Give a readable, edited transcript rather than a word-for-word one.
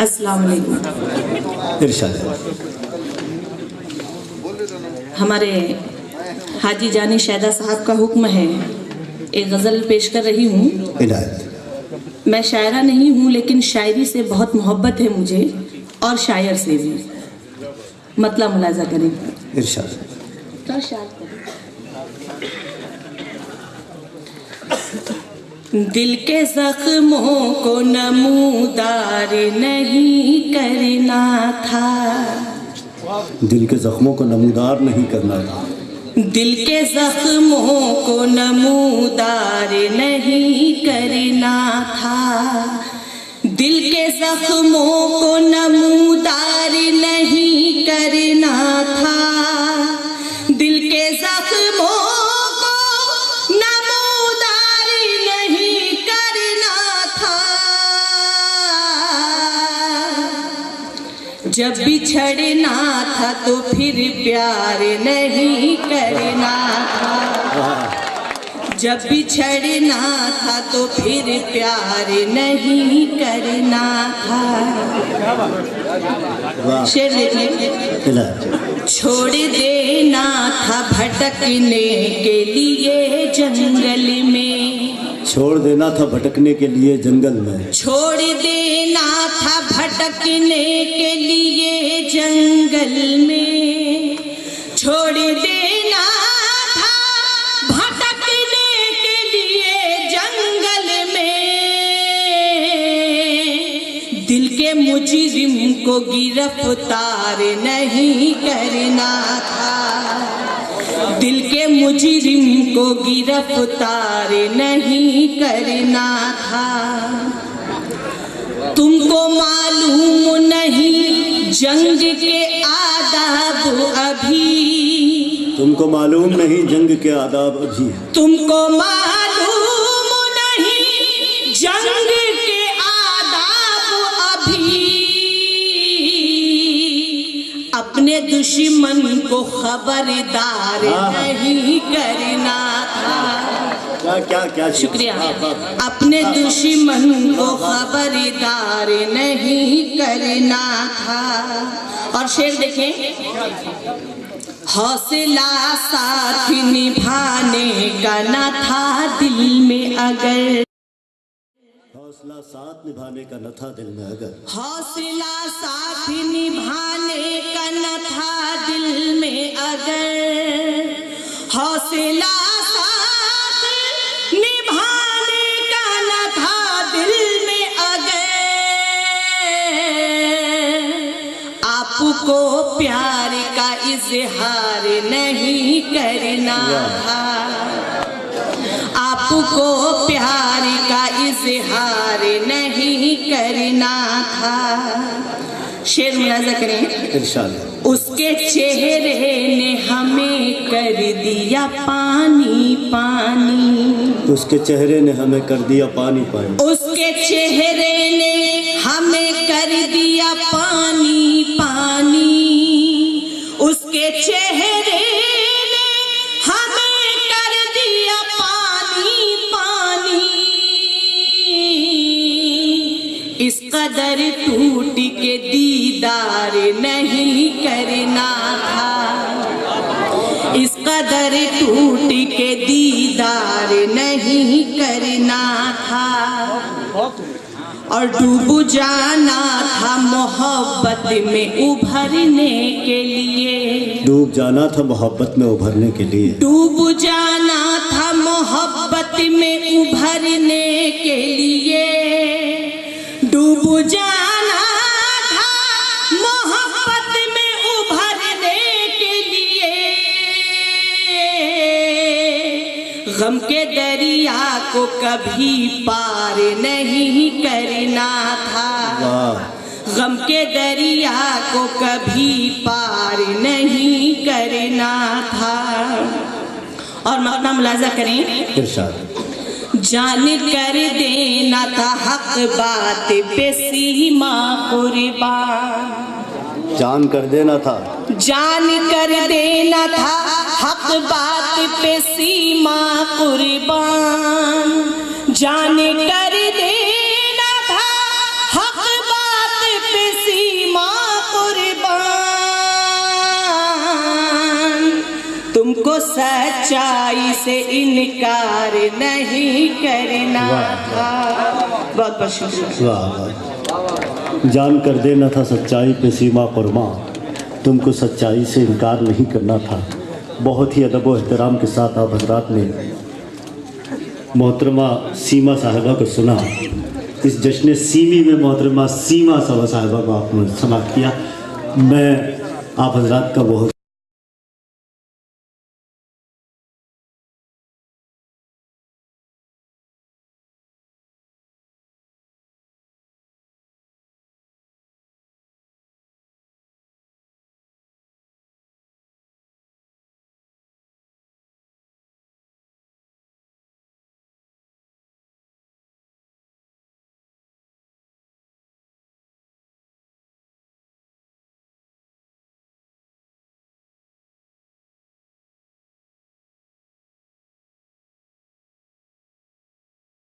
अस्सलाम वालेकुम। इरशाद। हमारे हाजी जानी शैदा साहब का हुक्म है, एक गज़ल पेश कर रही हूँ। इनायत। मैं शायरा नहीं हूँ, लेकिन शायरी से बहुत मोहब्बत है मुझे और शायर से भी। मतलब मुलाजा करें। इरशाद। दिल के जख्मों को नमूदार नहीं करना था, दिल के जख्मों को नमूदार नहीं करना था, दिल के जख्मों को नमूदार नहीं करना था, दिल के जख्मों को नमूदार नहीं करना था, दिल के जख्मों को नमूदार नहीं करना था। जब बिछड़ना था तो फिर प्यार नहीं करना था, जब बिछड़ना था तो फिर प्यार नहीं करना था। शेर देखिए। छोड़ देना था भटकने के लिए जंगल में, छोड़ देना था भटकने के लिए जंगल में, छोड़ देना था भटकने के लिए जंगल में, छोड़ देना था भटकने के लिए जंगल में, दिल के मुजरिम को गिरफ्तार नहीं करना था, दिल के मुजरिम को गिरफ्तार नहीं करना था। तुमको मालूम नहीं जंग के आदाब अभी, तुमको मालूम नहीं जंग के आदाब अभी, तुमको मालूम नहीं जंग के आदाब अभी, अपने दुश्मन को खबरदार नहीं करना था। क्या क्या शुक्रिया। अपने दुश्मन को खबरदार नहीं करना था। और शेर देखें। हौसला साथ निभाने का न था दिल में अगर, हौसला साथ निभाने का न था दिल में अगर, हौसला साथ निभाने का न था दिल में अगर, हौसला साथ निभाने का न था दिल में अगर, आपको प्यार का इजहार नहीं करना था, आपको प्यार का इजहार नहीं करना था। शेर मुलाजा करें। इरशाद। उसके चेहरे ने हमें कर दिया पानी पानी, उसके चेहरे ने हमें कर दिया पानी पानी, उसके चेहरे ने हमें कर दिया पानी पानी, उसके चेहरे ने हमें कर दिया पानी पानी, इस कदर टूट के दीदार नहीं करना था, इस कदर टूट के दीदार नहीं करना था। और डूब जाना था मोहब्बत में उभरने के लिए, डूब जाना था मोहब्बत में उभरने के लिए, डूब जाना था मोहब्बत में उभरने के लिए, डूब जाना था मोहब्बत में उभरने के लिए, गम के दरिया को कभी पार नहीं करना था, गम के दरिया को कभी पार नहीं करना था। और मौना मुलाजा करें। इरशाद। जान कर देना था हक बात पे सीमा कुर्बान, जान कर देना था, जान कर देना था हक बात पे सीमा कुर्बान, जान कर देना था हक बात पे तुमको सच्चाई से इनकार नहीं करना था। बहुत बहुत शुक्रिया। वाह वाह। जान कर देना था सच्चाई पे सीमा कुर्बान, तुमको सच्चाई से इनकार नहीं करना था। बहुत ही अदब व एहतराम के साथ आप हजरात ने मोहतरमा सीमा साहिबा को सुना। इस जश्न सीमी में मोहतरमा सीमा साहिबा को आपने समाप्त किया। मैं आप हजरात का बहुत